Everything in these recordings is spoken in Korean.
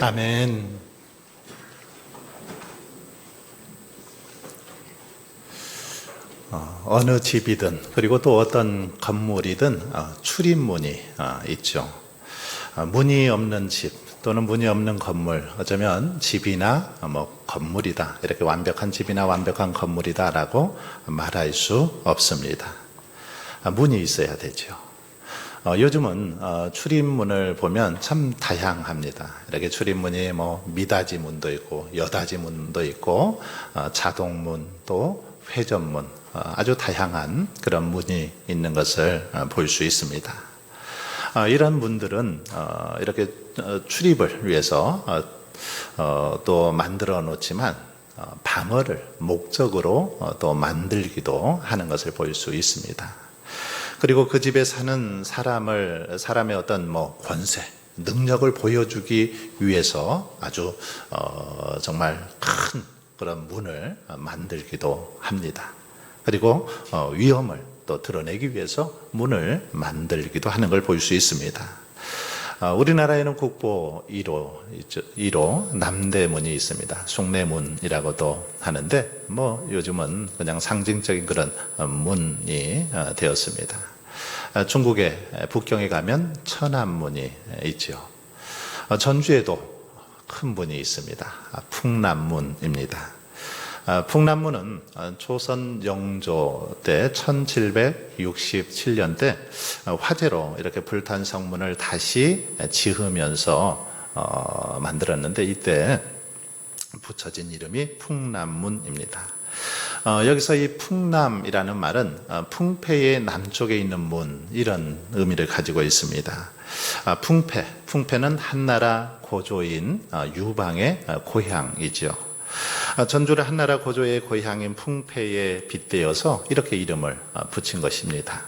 아멘. 어느 집이든 그리고 또 어떤 건물이든 출입문이 있죠. 문이 없는 집 또는 문이 없는 건물, 어쩌면 집이나 건물이다, 이렇게 완벽한 집이나 완벽한 건물이다라고 말할 수 없습니다. 문이 있어야 되죠. 요즘은 출입문을 보면 참 다양합니다. 이렇게 출입문이 미닫이 문도 있고 여닫이 문도 있고 자동문 또 회전문, 아주 다양한 그런 문이 있는 것을 볼 수 있습니다. 이런 문들은 이렇게 출입을 위해서 또 만들어 놓지만 방어를 목적으로 또 만들기도 하는 것을 볼 수 있습니다. 그리고 그 집에 사는 사람의 어떤 권세, 능력을 보여주기 위해서 아주 정말 큰 그런 문을 만들기도 합니다. 그리고 위험을 또 드러내기 위해서 문을 만들기도 하는 걸 볼 수 있습니다. 우리나라에는 국보 1호 남대문이 있습니다. 숭례문이라고도 하는데 요즘은 그냥 상징적인 그런 문이 되었습니다. 중국의 북경에 가면 천안문이 있죠. 전주에도 큰 문이 있습니다. 풍남문입니다. 풍남문은 조선 영조 때 1767년 때 화재로 이렇게 불탄 성문을 다시 지으면서 만들었는데 이때 붙여진 이름이 풍남문입니다. 여기서 이 풍남이라는 말은 풍패의 남쪽에 있는 문, 이런 의미를 가지고 있습니다. 풍패는 한나라 고조인 유방의 고향이죠. 전주를 한나라 고조의 고향인 풍패에 빗대어서 이렇게 이름을 붙인 것입니다.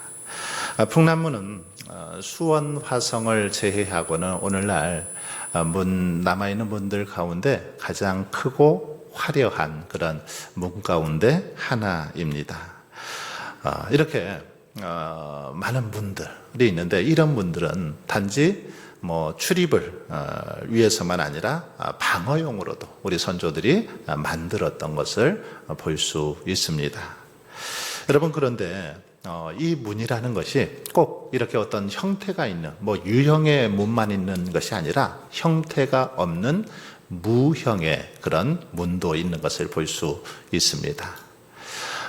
풍남문은 수원 화성을 제외하고는 오늘날 남아있는 문들 가운데 가장 크고 화려한 그런 문 가운데 하나입니다. 이렇게 많은 문들이 있는데 이런 문들은 단지 출입을 위해서만 아니라 방어용으로도 우리 선조들이 만들었던 것을 볼 수 있습니다. 여러분, 그런데 이 문이라는 것이 꼭 이렇게 어떤 형태가 있는 유형의 문만 있는 것이 아니라 형태가 없는 무형의 그런 문도 있는 것을 볼 수 있습니다.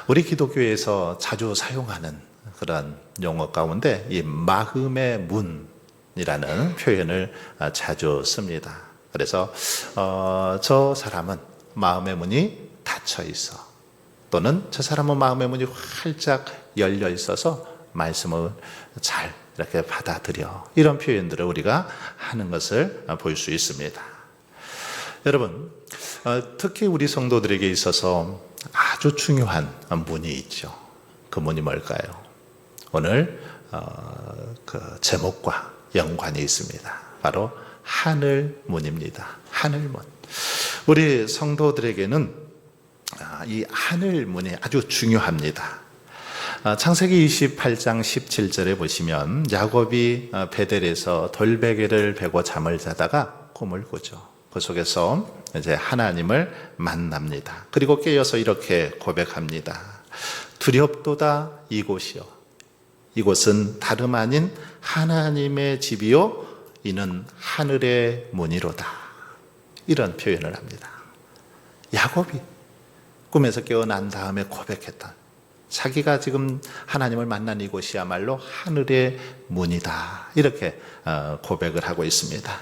우리 기독교에서 자주 사용하는 그런 용어 가운데 이 마음의 문 이라는 표현을 자주 씁니다. 그래서 저 사람은 마음의 문이 닫혀 있어, 또는 저 사람은 마음의 문이 활짝 열려 있어서 말씀을 잘 이렇게 받아들여, 이런 표현들을 우리가 하는 것을 볼 수 있습니다. 여러분, 특히 우리 성도들에게 있어서 아주 중요한 문이 있죠. 그 문이 뭘까요? 오늘 그 제목과 연관이 있습니다. 바로 하늘문입니다. 하늘문. 우리 성도들에게는 이 하늘문이 아주 중요합니다. 창세기 28장 17절에 보시면 야곱이 베델에서 돌베개를 베고 잠을 자다가 꿈을 꾸죠. 그 속에서 이제 하나님을 만납니다. 그리고 깨어서 이렇게 고백합니다. 두렵도다 이곳이요, 이곳은 다름 아닌 하나님의 집이요, 이는 하늘의 문이로다. 이런 표현을 합니다. 야곱이 꿈에서 깨어난 다음에 고백했다. 자기가 지금 하나님을 만난 이곳이야말로 하늘의 문이다. 이렇게 고백을 하고 있습니다.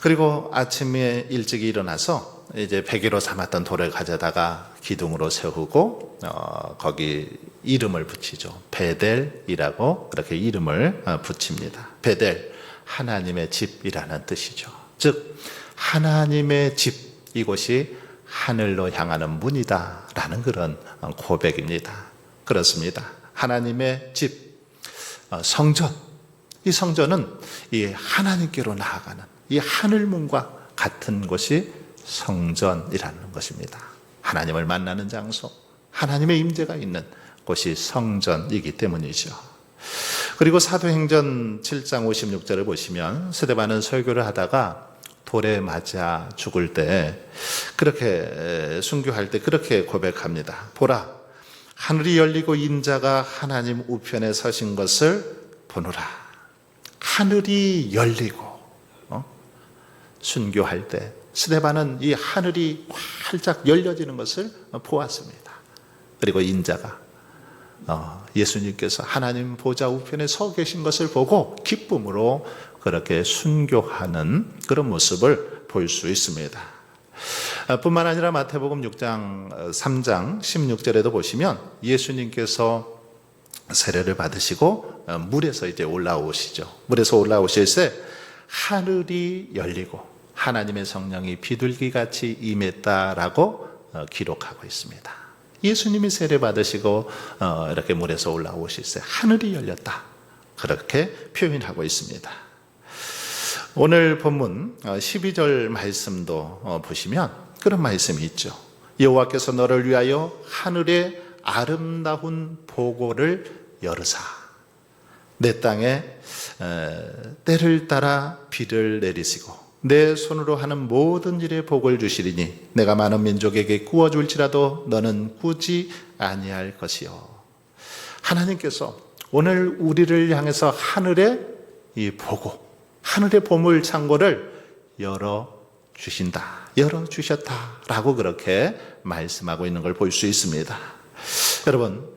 그리고 아침에 일찍 일어나서 이제 베개로 삼았던 돌을 가져다가 기둥으로 세우고 거기 이름을 붙이죠. 베델이라고 그렇게 이름을 붙입니다. 베델, 하나님의 집이라는 뜻이죠. 즉 하나님의 집, 이곳이 하늘로 향하는 문이다라는 그런 고백입니다. 그렇습니다. 하나님의 집, 성전, 이 성전은 이 하나님께로 나아가는 이 하늘문과 같은 곳이 성전이라는 것입니다. 하나님을 만나는 장소, 하나님의 임재가 있는 곳이 성전이기 때문이죠. 그리고 사도행전 7장 56절을 보시면 스데반은 설교를 하다가 돌에 맞아 죽을 때 그렇게 순교할 때 그렇게 고백합니다. 보라, 하늘이 열리고 인자가 하나님 우편에 서신 것을 보노라. 하늘이 열리고 순교할 때 스데반은 이 하늘이 활짝 열려지는 것을 보았습니다. 그리고 인자가 예수님께서 하나님 보좌 우편에 서 계신 것을 보고 기쁨으로 그렇게 순교하는 그런 모습을 볼 수 있습니다. 뿐만 아니라 마태복음 6장 3장 16절에도 보시면 예수님께서 세례를 받으시고 물에서 이제 올라오시죠. 물에서 올라오실 때 하늘이 열리고 하나님의 성령이 비둘기같이 임했다라고 기록하고 있습니다. 예수님이 세례 받으시고 이렇게 물에서 올라오실 때 하늘이 열렸다, 그렇게 표현하고 있습니다. 오늘 본문 12절 말씀도 보시면 그런 말씀이 있죠. 여호와께서 너를 위하여 하늘의 아름다운 보고를 열으사 내 땅에 때를 따라 비를 내리시고 내 손으로 하는 모든 일에 복을 주시리니 내가 많은 민족에게 구워줄지라도 너는 꾸지 아니할 것이요. 하나님께서 오늘 우리를 향해서 하늘의 이 보고, 하늘의 보물 창고를 열어주신다, 열어주셨다라고 그렇게 말씀하고 있는 걸 볼 수 있습니다. 여러분,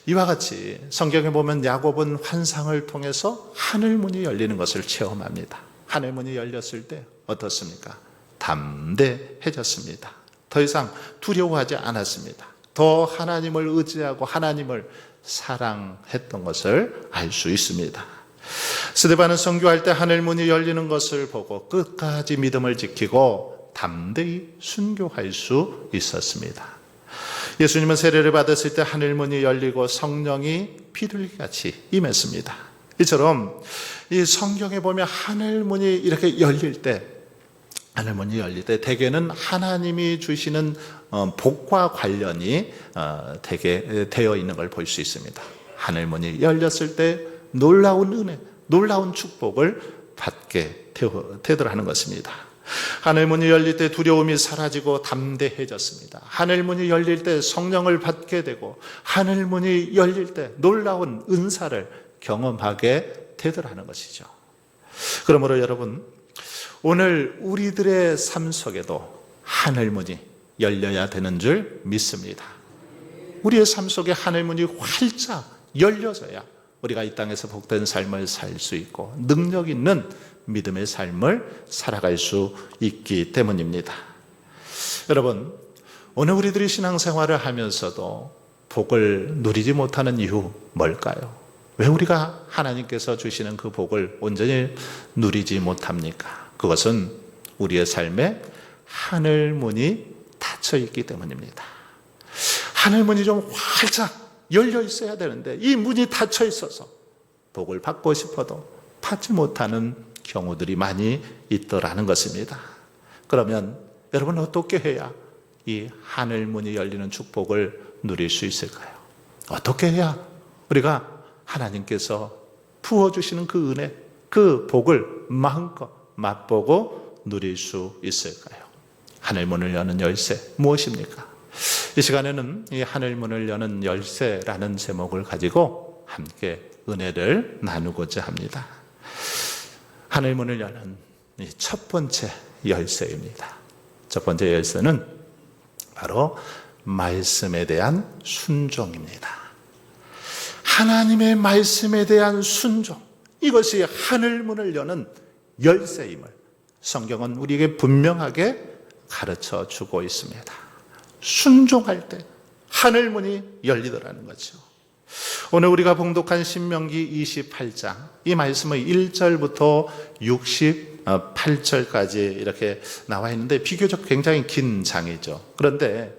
이와 같이 성경에 보면 야곱은 환상을 통해서 하늘문이 열리는 것을 체험합니다. 하늘문이 열렸을 때 어떻습니까? 담대해졌습니다. 더 이상 두려워하지 않았습니다. 더 하나님을 의지하고 하나님을 사랑했던 것을 알 수 있습니다. 스데반은 선교할 때 하늘문이 열리는 것을 보고 끝까지 믿음을 지키고 담대히 순교할 수 있었습니다. 예수님은 세례를 받았을 때 하늘문이 열리고 성령이 비둘기같이 임했습니다. 이처럼 이 성경에 보면 하늘문이 이렇게 열릴 때, 하늘문이 열릴 때 대개는 하나님이 주시는 복과 관련이 대개 되어 있는 걸 볼 수 있습니다. 하늘문이 열렸을 때 놀라운 은혜, 놀라운 축복을 받게 되더라는 것입니다. 하늘문이 열릴 때 두려움이 사라지고 담대해졌습니다. 하늘문이 열릴 때 성령을 받게 되고 하늘문이 열릴 때 놀라운 은사를 경험하게 되더라는 것이죠. 그러므로 여러분, 오늘 우리들의 삶 속에도 하늘문이 열려야 되는 줄 믿습니다. 우리의 삶 속에 하늘문이 활짝 열려져야 우리가 이 땅에서 복된 삶을 살 수 있고 능력 있는 믿음의 삶을 살아갈 수 있기 때문입니다. 여러분, 오늘 우리들이 신앙생활을 하면서도 복을 누리지 못하는 이유 뭘까요? 왜 우리가 하나님께서 주시는 그 복을 온전히 누리지 못합니까? 그것은 우리의 삶에 하늘문이 닫혀 있기 때문입니다. 하늘문이 좀 활짝 열려 있어야 되는데 이 문이 닫혀 있어서 복을 받고 싶어도 받지 못하는 경우들이 많이 있더라는 것입니다. 그러면 여러분, 어떻게 해야 이 하늘문이 열리는 축복을 누릴 수 있을까요? 어떻게 해야 우리가 하나님께서 부어주시는 그 은혜, 그 복을 마음껏 맛보고 누릴 수 있을까요? 하늘문을 여는 열쇠 무엇입니까? 이 시간에는 이 하늘문을 여는 열쇠라는 제목을 가지고 함께 은혜를 나누고자 합니다. 하늘문을 여는 이 첫 번째 열쇠입니다. 첫 번째 열쇠는 바로 말씀에 대한 순종입니다. 하나님의 말씀에 대한 순종, 이것이 하늘문을 여는 열쇠임을 성경은 우리에게 분명하게 가르쳐 주고 있습니다. 순종할 때 하늘문이 열리더라는 거죠. 오늘 우리가 봉독한 신명기 28장, 이 말씀의 1절부터 68절까지 이렇게 나와 있는데 비교적 굉장히 긴 장이죠. 그런데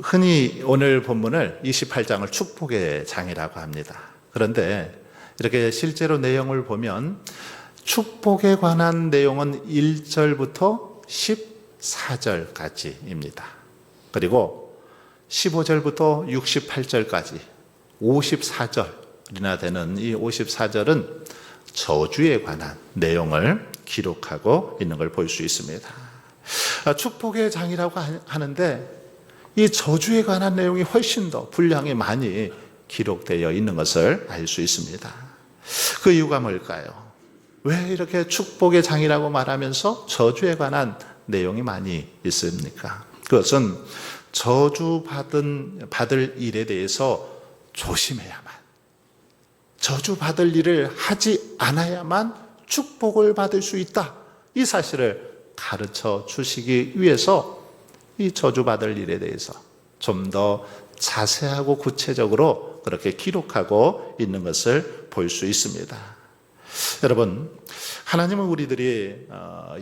흔히 오늘 본문을 28장을 축복의 장이라고 합니다. 그런데 이렇게 실제로 내용을 보면 축복에 관한 내용은 1절부터 14절까지입니다. 그리고 15절부터 68절까지 54절이나 되는 이 54절은 저주에 관한 내용을 기록하고 있는 걸 볼 수 있습니다. 축복의 장이라고 하는데 이 저주에 관한 내용이 훨씬 더 분량이 많이 기록되어 있는 것을 알 수 있습니다. 그 이유가 뭘까요? 왜 이렇게 축복의 장이라고 말하면서 저주에 관한 내용이 많이 있습니까? 그것은 받을 일에 대해서 조심해야만, 저주받을 일을 하지 않아야만 축복을 받을 수 있다, 이 사실을 가르쳐 주시기 위해서 이 저주받을 일에 대해서 좀 더 자세하고 구체적으로 그렇게 기록하고 있는 것을 볼 수 있습니다. 여러분, 하나님은 우리들이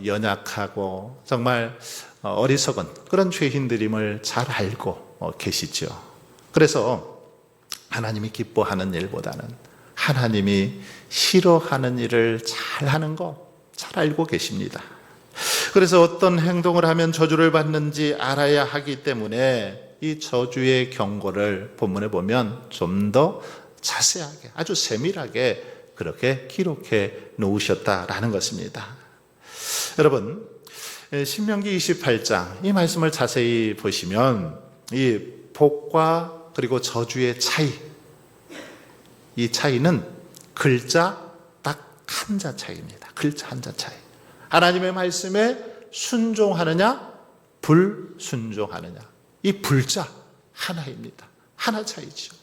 연약하고 정말 어리석은 그런 죄인들임을 잘 알고 계시죠. 그래서 하나님이 기뻐하는 일보다는 하나님이 싫어하는 일을 잘 하는 거 잘 알고 계십니다. 그래서 어떤 행동을 하면 저주를 받는지 알아야 하기 때문에 이 저주의 경고를 본문에 보면 좀 더 자세하게, 아주 세밀하게 그렇게 기록해 놓으셨다라는 것입니다. 여러분, 신명기 28장 이 말씀을 자세히 보시면 이 복과 그리고 저주의 차이, 이 차이는 글자 딱 한자 차이입니다. 글자 한자 차이. 하나님의 말씀에 순종하느냐 불순종하느냐, 이 불자 하나입니다. 하나 차이죠.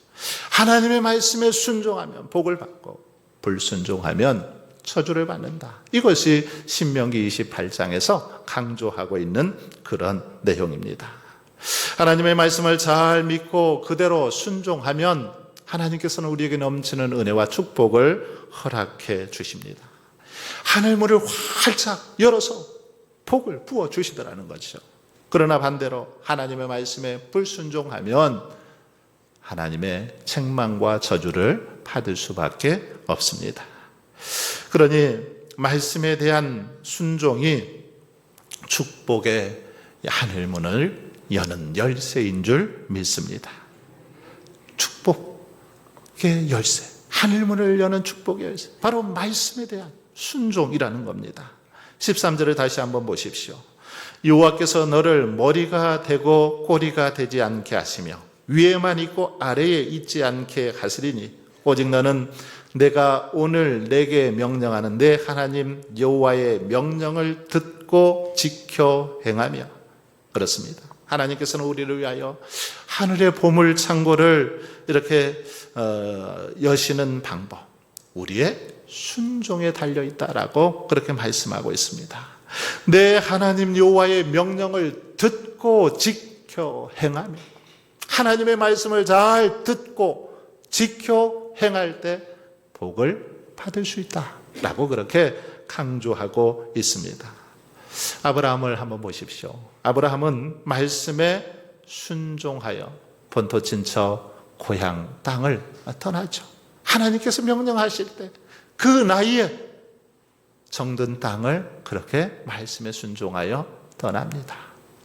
하나님의 말씀에 순종하면 복을 받고 불순종하면 저주를 받는다. 이것이 신명기 28장에서 강조하고 있는 그런 내용입니다. 하나님의 말씀을 잘 믿고 그대로 순종하면 하나님께서는 우리에게 넘치는 은혜와 축복을 허락해 주십니다. 하늘문을 활짝 열어서 복을 부어 주시더라는 거죠. 그러나 반대로 하나님의 말씀에 불순종하면 하나님의 책망과 저주를 받을 수밖에 없습니다. 그러니 말씀에 대한 순종이 축복의 하늘문을 여는 열쇠인 줄 믿습니다. 축복의 열쇠, 하늘문을 여는 축복의 열쇠, 바로 말씀에 대한 순종이라는 겁니다. 13절을 다시 한번 보십시오. 여호와께서 너를 머리가 되고 꼬리가 되지 않게 하시며 위에만 있고 아래에 있지 않게 하시리니 오직 너는 내가 오늘 내게 명령하는 내 하나님 여호와의 명령을 듣고 지켜 행하며. 그렇습니다. 하나님께서는 우리를 위하여 하늘의 보물 창고를 이렇게 여시는 방법, 우리의 순종에 달려있다라고 그렇게 말씀하고 있습니다. 내 하나님 여호와의 명령을 듣고 지켜 행하며, 하나님의 말씀을 잘 듣고 지켜 행할 때 복을 받을 수 있다라고 그렇게 강조하고 있습니다. 아브라함을 한번 보십시오. 아브라함은 말씀에 순종하여 본토 친척 고향 땅을 떠나죠. 하나님께서 명령하실 때 그 나이에 정든 땅을 그렇게 말씀에 순종하여 떠납니다.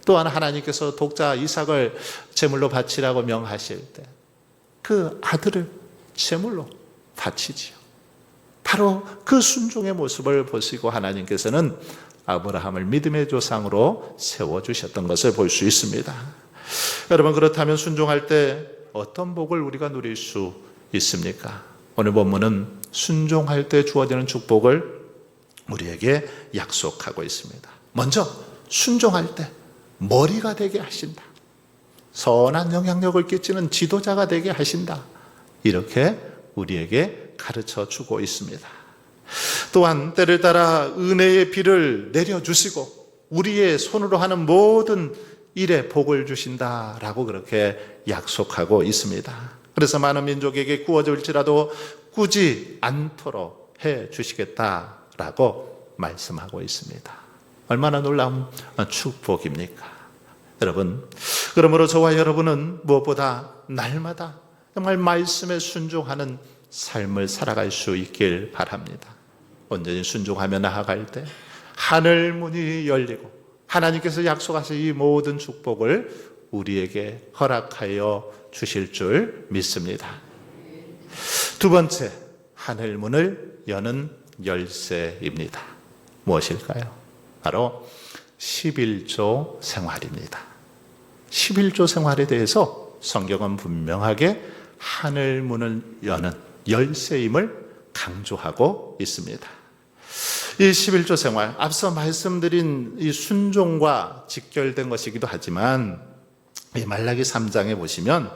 또한 하나님께서 독자 이삭을 제물로 바치라고 명하실 때 그 아들을 제물로 바치지요. 바로 그 순종의 모습을 보시고 하나님께서는 아브라함을 믿음의 조상으로 세워주셨던 것을 볼 수 있습니다. 여러분, 그렇다면 순종할 때 어떤 복을 우리가 누릴 수 있습니까? 오늘 본문은 순종할 때 주어지는 축복을 우리에게 약속하고 있습니다. 먼저 순종할 때 머리가 되게 하신다. 선한 영향력을 끼치는 지도자가 되게 하신다. 이렇게 우리에게 가르쳐 주고 있습니다. 또한 때를 따라 은혜의 비를 내려주시고 우리의 손으로 하는 모든 일에 복을 주신다라고 그렇게 약속하고 있습니다. 그래서 많은 민족에게 구워질지라도 꾸지 않도록 해 주시겠다라고 말씀하고 있습니다. 얼마나 놀라운 축복입니까? 여러분, 그러므로 저와 여러분은 무엇보다 날마다 정말 말씀에 순종하는 삶을 살아갈 수 있길 바랍니다. 온전히 순종하며 나아갈 때 하늘 문이 열리고 하나님께서 약속하신 이 모든 축복을 우리에게 허락하여 주실 줄 믿습니다. 두 번째, 하늘 문을 여는 열쇠입니다. 무엇일까요? 바로 11조 생활입니다. 11조 생활에 대해서 성경은 분명하게 하늘 문을 여는 열쇠임을 강조하고 있습니다. 이 11조 생활, 앞서 말씀드린 이 순종과 직결된 것이기도 하지만 이 말라기 3장에 보시면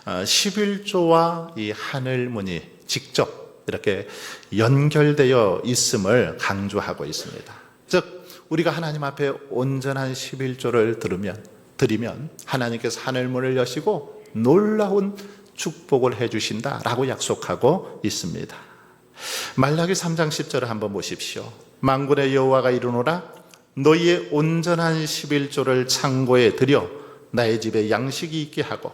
11조와 이 하늘 문이 직접 이렇게 연결되어 있음을 강조하고 있습니다. 즉 우리가 하나님 앞에 온전한 11조를 드리면 하나님께서 하늘 문을 여시고 놀라운 축복을 해주신다라고 약속하고 있습니다. 말라기 3장 10절을 한번 보십시오. 만군의 여호와가 이르노라 너희의 온전한 11조를 창고에 들여 나의 집에 양식이 있게 하고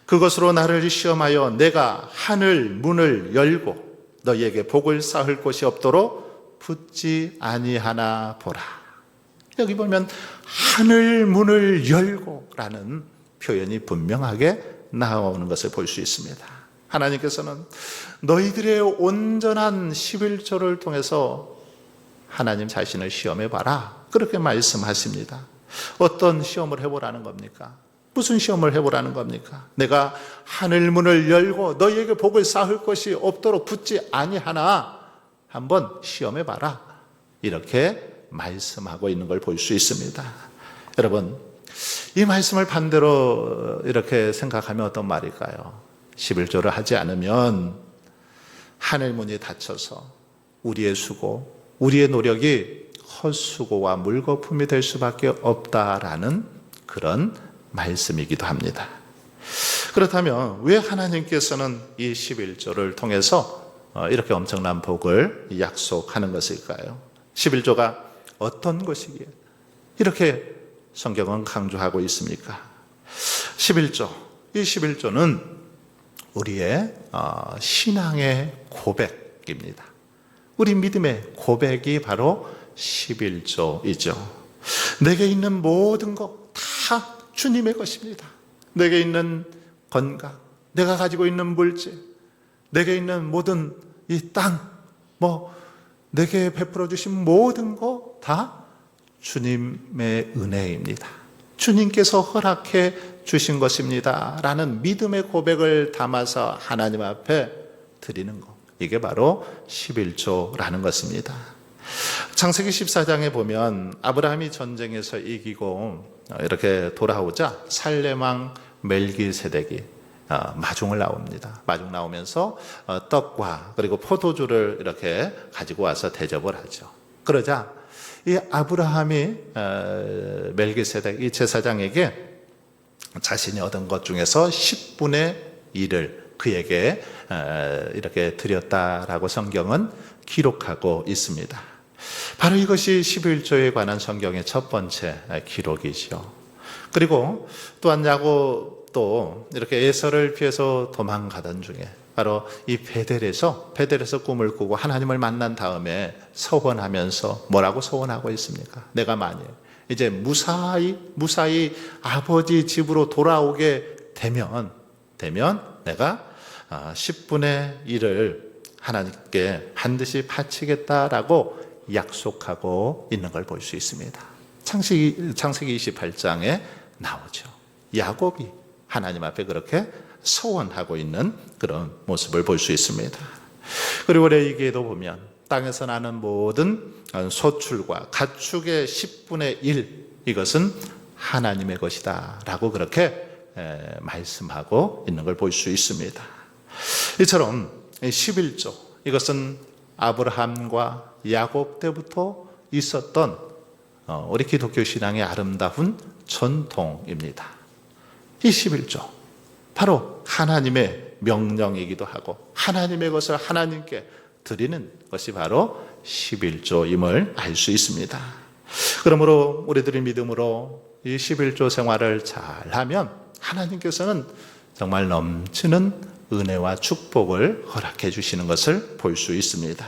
그것으로 나를 시험하여 내가 하늘 문을 열고 너희에게 복을 쌓을 곳이 없도록 붙지 아니하나 보라. 여기 보면 하늘 문을 열고 라는 표현이 분명하게 나오는 것을 볼 수 있습니다. 하나님께서는 너희들의 온전한 11조를 통해서 하나님 자신을 시험해봐라 그렇게 말씀하십니다. 어떤 시험을 해보라는 겁니까? 무슨 시험을 해보라는 겁니까? 내가 하늘 문을 열고 너희에게 복을 쌓을 것이 없도록 붙지 아니하나 한번 시험해봐라 이렇게 말씀하고 있는 걸 볼 수 있습니다. 여러분 이 말씀을 반대로 이렇게 생각하면 어떤 말일까요? 11조를 하지 않으면 하늘문이 닫혀서 우리의 수고, 우리의 노력이 헛수고와 물거품이 될 수밖에 없다라는 그런 말씀이기도 합니다. 그렇다면 왜 하나님께서는 이 11조를 통해서 이렇게 엄청난 복을 약속하는 것일까요? 11조가 어떤 것이기에 이렇게 성경은 강조하고 있습니까? 11조, 이 11조는 우리의 신앙의 고백입니다. 우리 믿음의 고백이 바로 11조이죠. 내게 있는 모든 것 다 주님의 것입니다. 내게 있는 건강, 내가 가지고 있는 물질, 내게 있는 모든 이 땅, 내게 베풀어 주신 모든 것 다 주님의 은혜입니다. 주님께서 허락해 주신 것입니다 라는 믿음의 고백을 담아서 하나님 앞에 드리는 것, 이게 바로 11조라는 것입니다. 창세기 14장에 보면 아브라함이 전쟁에서 이기고 이렇게 돌아오자 살렘왕 멜기세덱이 마중을 나옵니다. 마중 나오면서 떡과 그리고 포도주를 이렇게 가지고 와서 대접을 하죠. 그러자 이 아브라함이 멜기세덱 이 제사장에게 자신이 얻은 것 중에서 10분의 1을 그에게 이렇게 드렸다라고 성경은 기록하고 있습니다. 바로 이것이 11조에 관한 성경의 첫 번째 기록이죠. 그리고 또한 야곱도 이렇게 에서를 피해서 도망가던 중에 바로 이 베델에서 꿈을 꾸고 하나님을 만난 다음에 서원하면서 뭐라고 서원하고 있습니까? 내가 만일 이제 무사히 아버지 집으로 돌아오게 되면 내가 10분의 1을 하나님께 반드시 바치겠다라고 약속하고 있는 걸 볼 수 있습니다. 창세기 28장에 나오죠. 야곱이 하나님 앞에 그렇게 서원하고 있는 그런 모습을 볼 수 있습니다. 그리고 레위기에도 보면 땅에서 나는 모든 소출과 가축의 10분의 1 이것은 하나님의 것이다 라고 그렇게 말씀하고 있는 걸 볼 수 있습니다. 이처럼 11조 이것은 아브라함과 야곱 때부터 있었던 우리 기독교 신앙의 아름다운 전통입니다. 이 11조 바로 하나님의 명령이기도 하고 하나님의 것을 하나님께 드리는 것이 바로 11조임을 알 수 있습니다. 그러므로 우리들의 믿음으로 이 11조 생활을 잘하면 하나님께서는 정말 넘치는 은혜와 축복을 허락해 주시는 것을 볼 수 있습니다.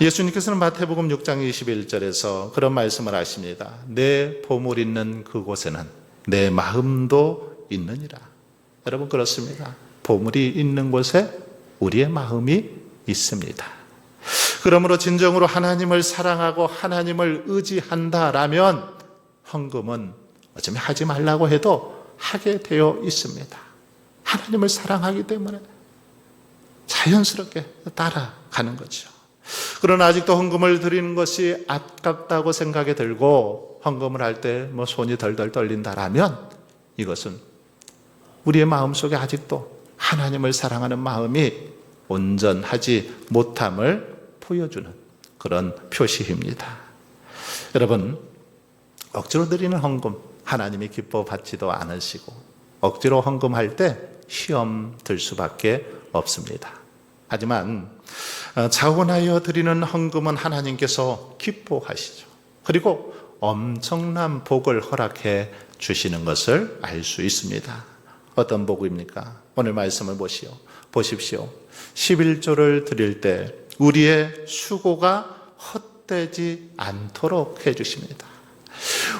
예수님께서는 마태복음 6장 21절에서 그런 말씀을 하십니다. 내 보물 있는 그곳에는 내 마음도 있느니라. 여러분 그렇습니다. 보물이 있는 곳에 우리의 마음이 있습니다. 그러므로 진정으로 하나님을 사랑하고 하나님을 의지한다라면 헌금은 어쩌면 하지 말라고 해도 하게 되어 있습니다. 하나님을 사랑하기 때문에 자연스럽게 따라가는 거죠. 그러나 아직도 헌금을 드리는 것이 아깝다고 생각이 들고 헌금을 할 때 손이 덜덜 떨린다라면 이것은 우리의 마음속에 아직도 하나님을 사랑하는 마음이 온전하지 못함을 보여주는 그런 표시입니다. 여러분, 억지로 드리는 헌금 하나님이 기뻐 받지도 않으시고 억지로 헌금할 때 시험 들 수밖에 없습니다. 하지만 자원하여 드리는 헌금은 하나님께서 기뻐하시죠. 그리고 엄청난 복을 허락해 주시는 것을 알 수 있습니다. 어떤 복입니까? 오늘 말씀을 보십시오. 11조를 드릴 때 우리의 수고가 헛되지 않도록 해주십니다.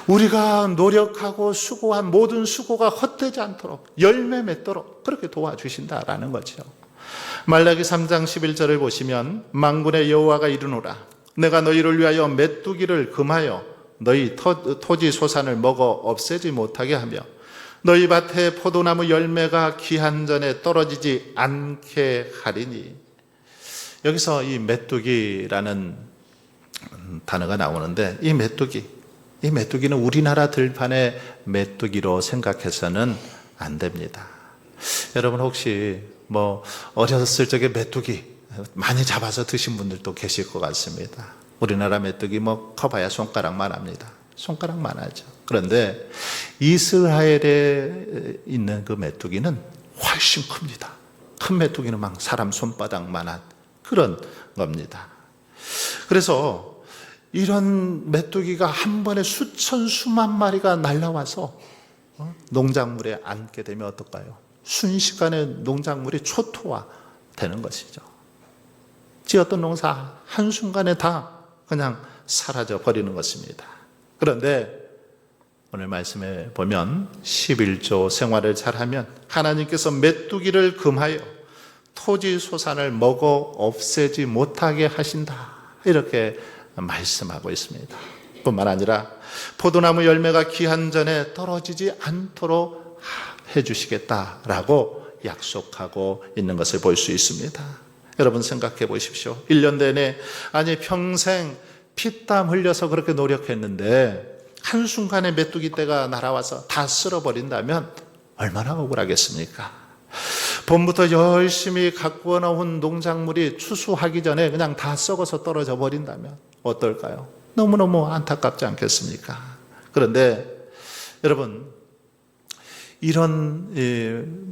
우리가 노력하고 수고한 모든 수고가 헛되지 않도록 열매 맺도록 그렇게 도와주신다라는 거죠. 말라기 3장 11절을 보시면 만군의 여호와가 이르노라 내가 너희를 위하여 메뚜기를 금하여 너희 토지 소산을 먹어 없애지 못하게 하며 너희 밭에 포도나무 열매가 기한 전에 떨어지지 않게 하리니. 여기서 이 메뚜기라는 단어가 나오는데 이 메뚜기는 우리나라 들판의 메뚜기로 생각해서는 안 됩니다. 여러분 혹시 어렸을 적에 메뚜기 많이 잡아서 드신 분들도 계실 것 같습니다. 우리나라 메뚜기 커봐야 손가락만 합니다. 손가락만 하죠. 그런데 이스라엘에 있는 그 메뚜기는 훨씬 큽니다. 큰 메뚜기는 막 사람 손바닥만한 그런 겁니다. 그래서 이런 메뚜기가 한 번에 수만 마리가 날아와서 농작물에 앉게 되면 어떨까요? 순식간에 농작물이 초토화 되는 것이죠. 지었던 농사 한순간에 다 그냥 사라져 버리는 것입니다. 그런데 오늘 말씀에 보면 11조 생활을 잘하면 하나님께서 메뚜기를 금하여 토지 소산을 먹어 없애지 못하게 하신다. 이렇게 말씀하고 있습니다. 뿐만 아니라 포도나무 열매가 기한 전에 떨어지지 않도록 해주시겠다라고 약속하고 있는 것을 볼 수 있습니다. 여러분 생각해 보십시오. 1년 내내 평생 피땀 흘려서 그렇게 노력했는데 한순간에 메뚜기 떼가 날아와서 다 쓸어버린다면 얼마나 억울하겠습니까? 봄부터 열심히 가꾸어 놓은 농작물이 추수하기 전에 그냥 다 썩어서 떨어져 버린다면 어떨까요? 너무너무 안타깝지 않겠습니까? 그런데 여러분, 이런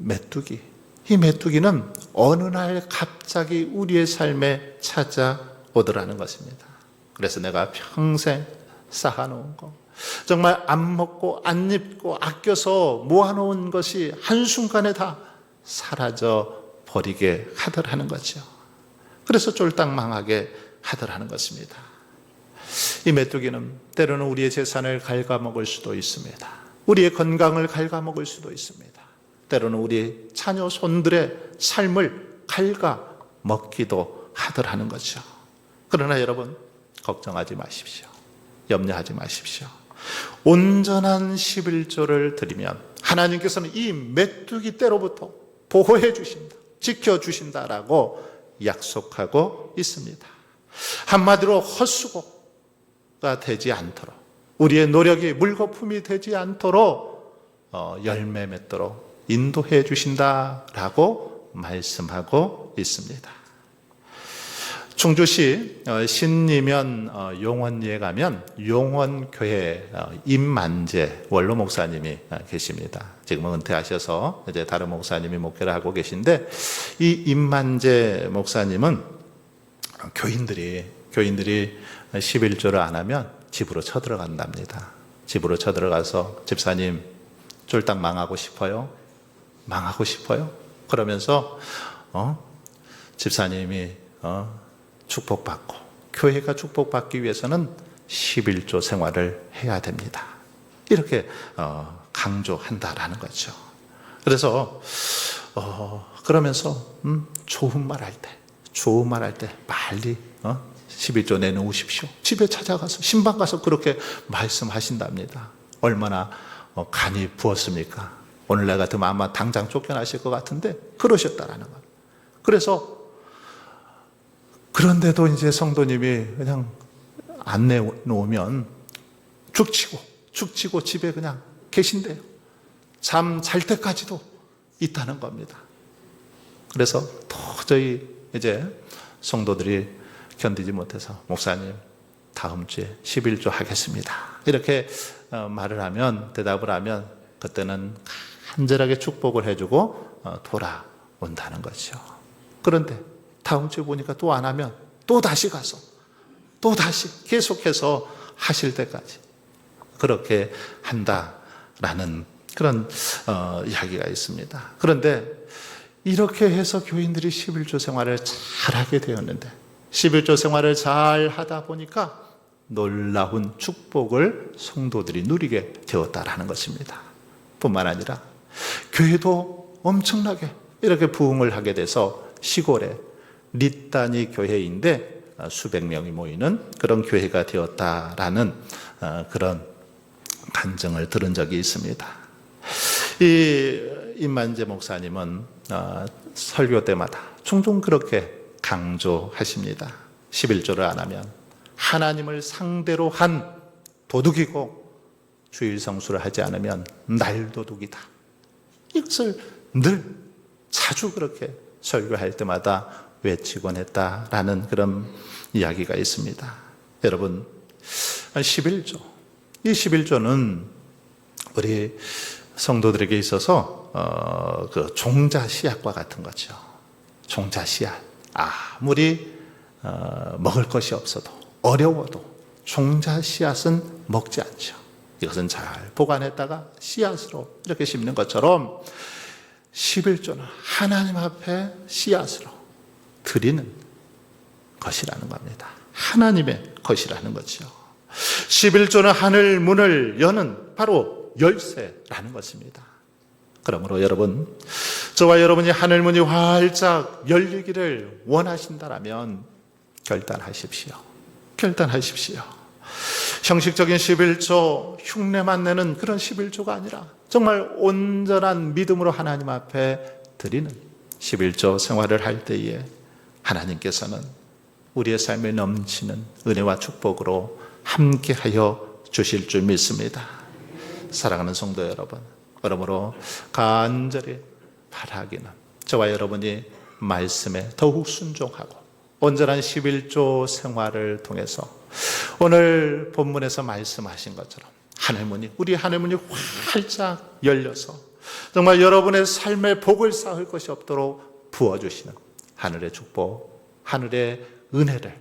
메뚜기, 이 메뚜기는 어느 날 갑자기 우리의 삶에 찾아오더라는 것입니다. 그래서 내가 평생 쌓아놓은 거, 정말 안 먹고 안 입고 아껴서 모아놓은 것이 한순간에 다 사라져 버리게 하더라는 거죠. 그래서 쫄딱 망하게 하더라는 것입니다. 이 메뚜기는 때로는 우리의 재산을 갉아먹을 수도 있습니다. 우리의 건강을 갉아먹을 수도 있습니다. 때로는 우리 자녀 손들의 삶을 갉아먹기도 하더라는 거죠. 그러나 여러분 걱정하지 마십시오. 염려하지 마십시오. 온전한 11조를 드리면 하나님께서는 이 메뚜기 떼로부터 보호해 주신다, 지켜주신다라고 약속하고 있습니다. 한마디로 헛수고가 되지 않도록, 우리의 노력이 물거품이 되지 않도록 열매 맺도록 인도해 주신다라고 말씀하고 있습니다. 충주시 신리면 용원리에 가면 용원교회 임만재 원로 목사님이 계십니다. 지금은 은퇴하셔서 이제 다른 목사님이 목회를 하고 계신데, 이 임만재 목사님은 교인들이 11조를 안 하면 집으로 쳐들어간답니다. 집으로 쳐들어가서 집사님 쫄딱 망하고 싶어요? 망하고 싶어요? 그러면서 집사님이 축복받고 교회가 축복받기 위해서는 11조 생활을 해야 됩니다. 이렇게 강조한다라는 거죠. 그래서 그러면서 좋은 말 할 때 빨리 11조 내놓으십시오. 집에 찾아가서 신방 가서 그렇게 말씀하신답니다. 얼마나 간이 부었습니까? 오늘날 같으면 아마 당장 쫓겨나실 것 같은데 그러셨다라는 것. 그래서 그런데도 이제 성도님이 그냥 안 내놓으면 죽치고 집에 그냥 계신대요. 잠 잘 때까지도 있다는 겁니다. 그래서 도저히 이제 성도들이 견디지 못해서 목사님 다음 주에 11조 하겠습니다. 이렇게 대답을 하면 그때는 간절하게 축복을 해주고 돌아온다는 거죠. 그런데 다음 주에 보니까 또 안 하면 또 다시 가서 또 다시 계속해서 하실 때까지 그렇게 한다라는 그런 이야기가 있습니다. 그런데 이렇게 해서 교인들이 11조 생활을 잘하게 되었는데 11조 생활을 잘 하다 보니까 놀라운 축복을 성도들이 누리게 되었다라는 것입니다. 뿐만 아니라 교회도 엄청나게 이렇게 부흥을 하게 돼서 시골에 릿단위 교회인데 수백 명이 모이는 그런 교회가 되었다라는 그런 간증을 들은 적이 있습니다. 이 임만재 목사님은 설교 때마다 종종 그렇게 강조하십니다. 11조를 안 하면 하나님을 상대로 한 도둑이고 주일 성수를 하지 않으면 날도둑이다. 이것을 늘 자주 그렇게 설교할 때마다 외치곤 했다라는 그런 이야기가 있습니다. 여러분, 11조. 이 11조는 우리 성도들에게 있어서 그 종자 씨앗과 같은 거죠. 종자 씨앗. 아무리 먹을 것이 없어도 어려워도 종자 씨앗은 먹지 않죠. 이것은 잘 보관했다가 씨앗으로 이렇게 심는 것처럼 11조는 하나님 앞에 씨앗으로 드리는 것이라는 겁니다. 하나님의 것이라는 거죠. 11조는 하늘 문을 여는 바로 열쇠라는 것입니다. 그러므로 여러분, 저와 여러분이 하늘 문이 활짝 열리기를 원하신다라면 결단하십시오. 결단하십시오. 형식적인 11조, 흉내만 내는 그런 11조가 아니라 정말 온전한 믿음으로 하나님 앞에 드리는 11조 생활을 할 때에 하나님께서는 우리의 삶에 넘치는 은혜와 축복으로 함께하여 주실 줄 믿습니다. 사랑하는 성도 여러분, 그러므로 간절히 바라기는 저와 여러분이 말씀에 더욱 순종하고 온전한 11조 생활을 통해서 오늘 본문에서 말씀하신 것처럼 하늘문이, 우리 하늘문이 활짝 열려서 정말 여러분의 삶에 복을 쌓을 것이 없도록 부어주시는 하늘의 축복, 하늘의 은혜를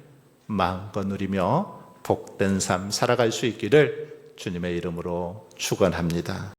마음껏 누리며 복된 삶 살아갈 수 있기를 주님의 이름으로 축원합니다.